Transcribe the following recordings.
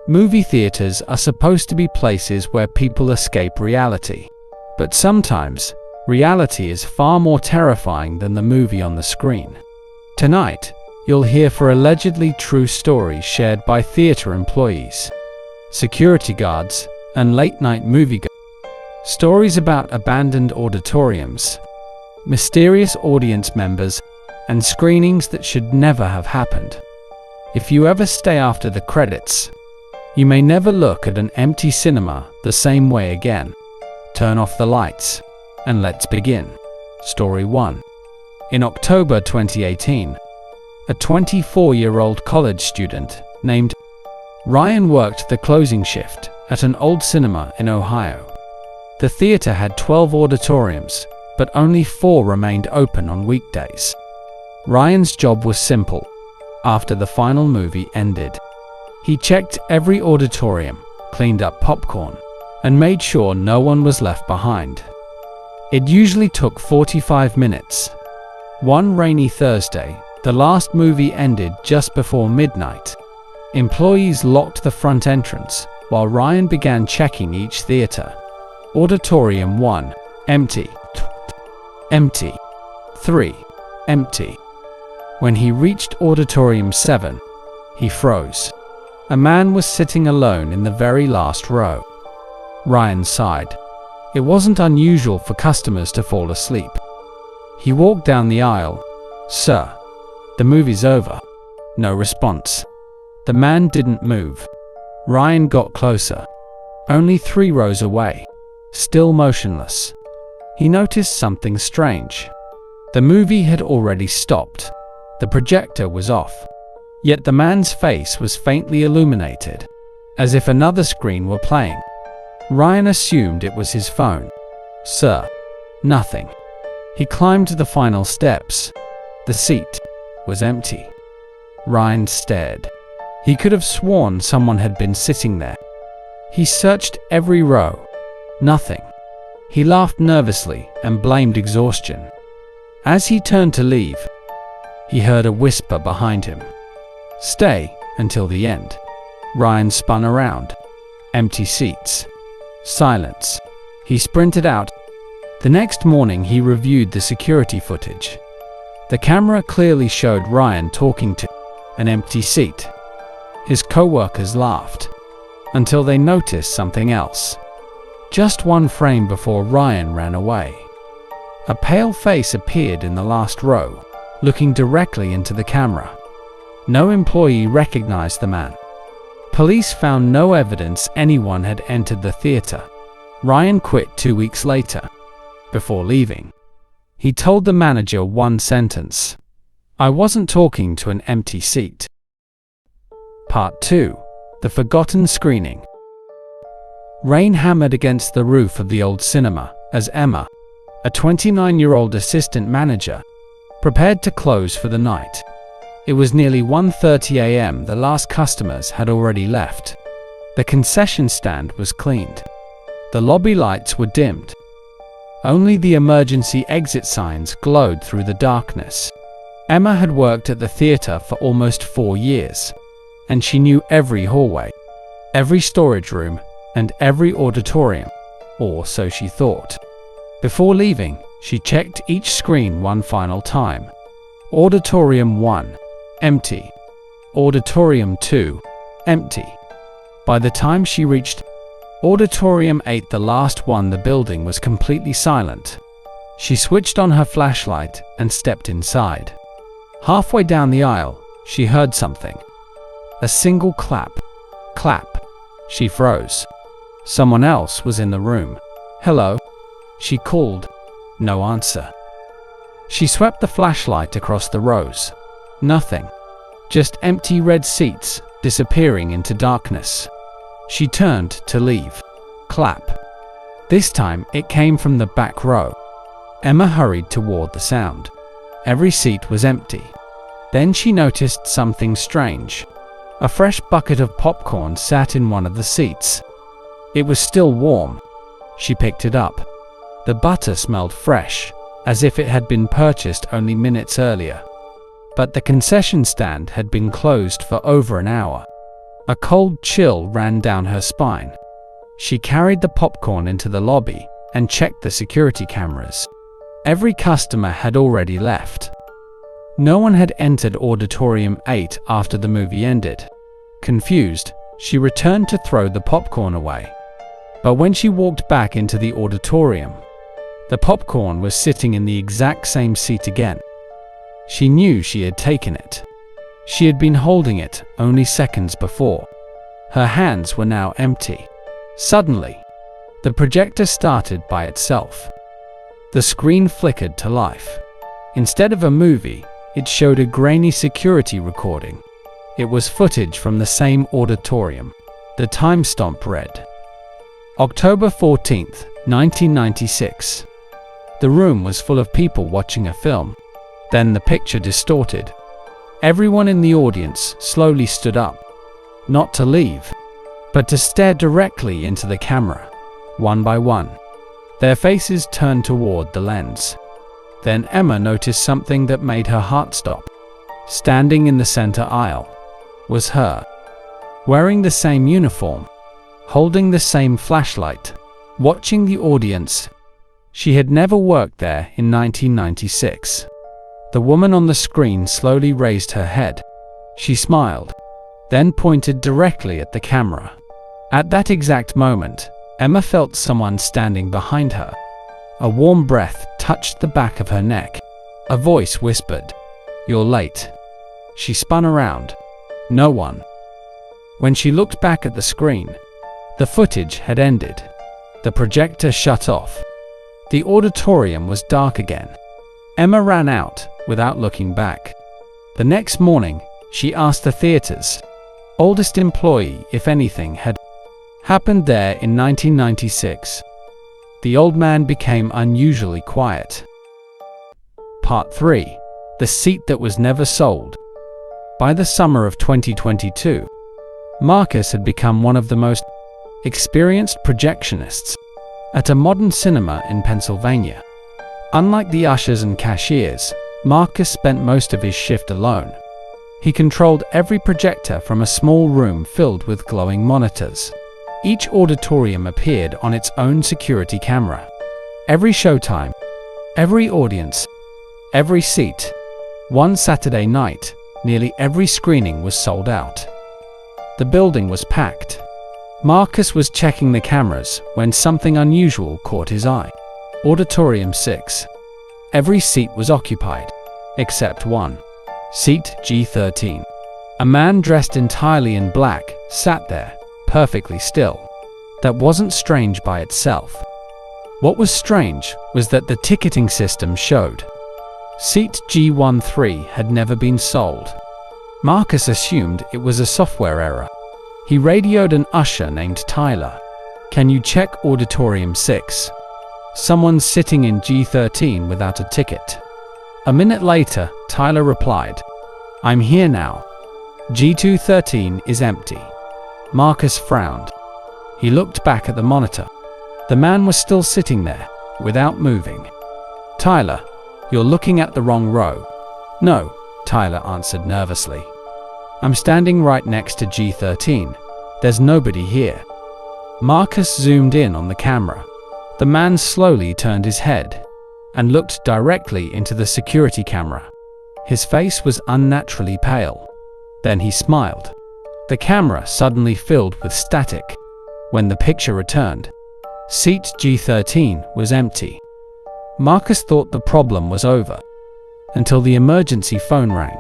Movie theaters are supposed to be places where people escape reality. But sometimes, reality is far more terrifying than the movie on the screen. Tonight, you'll hear for allegedly true stories shared by theater employees, security guards, and late-night moviegoers. Stories about abandoned auditoriums, mysterious audience members, and screenings that should never have happened. If you ever stay after the credits, you may never look at an empty cinema the same way again. Turn off the lights, and let's begin. Story 1. In October 2018, a 24-year-old college student named Ryan worked the closing shift at an old cinema in Ohio. The theater had 12 auditoriums, but only 4 remained open on weekdays. Ryan's job was simple. After the final movie ended, he checked every auditorium, cleaned up popcorn, and made sure no one was left behind. It usually took 45 minutes. One rainy Thursday, the last movie ended just before midnight. Employees locked the front entrance, while Ryan began checking each theater. Auditorium 1, empty. Empty. 3, empty. When he reached Auditorium 7, he froze. A man was sitting alone in the very last row. Ryan sighed. It wasn't unusual for customers to fall asleep. He walked down the aisle. "Sir, the movie's over." No response. The man didn't move. Ryan got closer. Only 3 rows away, still motionless. He noticed something strange. The movie had already stopped. The projector was off. Yet the man's face was faintly illuminated, as if another screen were playing. Ryan assumed it was his phone. "Sir." Nothing. He climbed the final steps. The seat was empty. Ryan stared. He could have sworn someone had been sitting there. He searched every row. Nothing. He laughed nervously and blamed exhaustion. As he turned to leave, he heard a whisper behind him. "Stay until the end." Ryan spun around. Empty seats. Silence. He sprinted out. The next morning he reviewed the security footage. The camera clearly showed Ryan talking to an empty seat. His co-workers laughed, until they noticed something else. Just one frame before Ryan ran away, a pale face appeared in the last row, looking directly into the camera. No employee recognized the man. Police found no evidence anyone had entered the theater. Ryan quit 2 weeks later. Before leaving, he told the manager one sentence: "I wasn't talking to an empty seat." Part 2. The Forgotten Screening. Rain hammered against the roof of the old cinema as Emma, a 29-year-old assistant manager, prepared to close for the night. It was nearly 1:30 a.m. The last customers had already left. The concession stand was cleaned. The lobby lights were dimmed. Only the emergency exit signs glowed through the darkness. Emma had worked at the theater for almost 4 years, and she knew every hallway, every storage room, and every auditorium, or so she thought. Before leaving, she checked each screen one final time. Auditorium 1, empty. Auditorium 2, empty. By the time she reached Auditorium 8, the last one, the building was completely silent. She switched on her flashlight and stepped inside. Halfway down the aisle, she heard something. A single clap. Clap. She froze. Someone else was in the room. "Hello?" she called. No answer. She swept the flashlight across the rows. Nothing. Just empty red seats disappearing into darkness. She turned to leave. Clap. This time it came from the back row. Emma hurried toward the sound. Every seat was empty. Then she noticed something strange. A fresh bucket of popcorn sat in one of the seats. It was still warm. She picked it up. The butter smelled fresh, as if it had been purchased only minutes earlier. But the concession stand had been closed for over an hour. A cold chill ran down her spine. She carried the popcorn into the lobby and checked the security cameras. Every customer had already left. No one had entered Auditorium 8 after the movie ended. Confused, she returned to throw the popcorn away. But when she walked back into the auditorium, the popcorn was sitting in the exact same seat again. She knew she had taken it. She had been holding it only seconds before. Her hands were now empty. Suddenly, the projector started by itself. The screen flickered to life. Instead of a movie, it showed a grainy security recording. It was footage from the same auditorium. The timestamp read, October 14th, 1996. The room was full of people watching a film. Then the picture distorted. Everyone in the audience slowly stood up, not to leave, but to stare directly into the camera, one by one. Their faces turned toward the lens. Then Emma noticed something that made her heart stop. Standing in the center aisle was her, wearing the same uniform, holding the same flashlight, watching the audience. She had never worked there in 1996. The woman on the screen slowly raised her head. She smiled, then pointed directly at the camera. At that exact moment, Emma felt someone standing behind her. A warm breath touched the back of her neck. A voice whispered, "You're late." She spun around. No one. When she looked back at the screen, the footage had ended. The projector shut off. The auditorium was dark again. Emma ran out without looking back. The next morning, she asked the theater's oldest employee if anything had happened there in 1996. The old man became unusually quiet. Part 3. The seat that was never sold. By the summer of 2022, Marcus had become one of the most experienced projectionists at a modern cinema in Pennsylvania. Unlike the ushers and cashiers, Marcus spent most of his shift alone. He controlled every projector from a small room filled with glowing monitors. Each auditorium appeared on its own security camera. Every showtime, every audience, every seat. One Saturday night, nearly every screening was sold out. The building was packed. Marcus was checking the cameras when something unusual caught his eye. Auditorium 6. Every seat was occupied, except one. Seat G13. A man dressed entirely in black sat there, perfectly still. That wasn't strange by itself. What was strange was that the ticketing system showed Seat G13 had never been sold. Marcus assumed it was a software error. He radioed an usher named Tyler. "Can you check Auditorium 6? Someone's sitting in G13 without a ticket." A minute later, Tyler replied, "I'm here now. G213 is empty." Marcus frowned. He looked back at the monitor. The man was still sitting there, without moving. "Tyler, you're looking at the wrong row." "No," Tyler answered nervously. "I'm standing right next to G13. There's nobody here." Marcus zoomed in on the camera. The man slowly turned his head and looked directly into the security camera. His face was unnaturally pale. Then he smiled. The camera suddenly filled with static. When the picture returned, seat G13 was empty. Marcus thought the problem was over, until the emergency phone rang.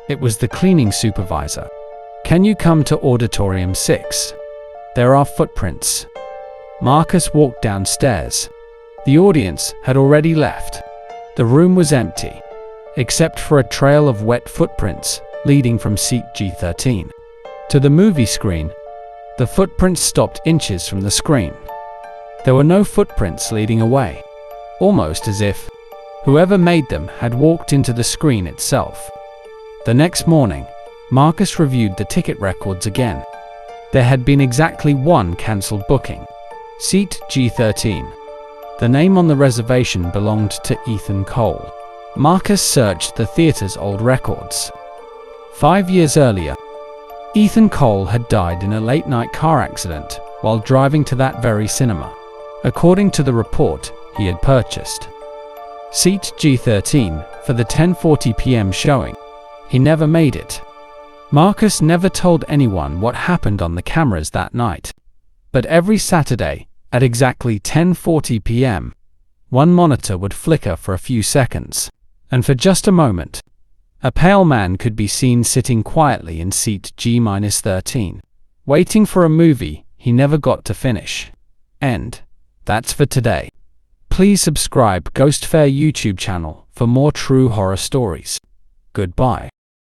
It was the cleaning supervisor. "Can you come to Auditorium 6? There are footprints." Marcus walked downstairs. The audience had already left. The room was empty, except for a trail of wet footprints leading from seat G13 to the movie screen. The footprints stopped inches from the screen. There were no footprints leading away, almost as if whoever made them had walked into the screen itself. The next morning, Marcus reviewed the ticket records again. There had been exactly one cancelled booking. Seat G13. The name on the reservation belonged to Ethan Cole. Marcus searched the theater's old records. 5 years earlier, Ethan Cole had died in a late-night car accident while driving to that very cinema, according to the report he had purchased. Seat G13 for the 10:40 p.m. showing. He never made it. Marcus never told anyone what happened on the cameras that night. But every Saturday, at exactly 10:40 p.m., one monitor would flicker for a few seconds, and for just a moment, a pale man could be seen sitting quietly in seat G-13, waiting for a movie he never got to finish. And that's for today. Please subscribe Ghost Fair YouTube channel for more true horror stories. Goodbye.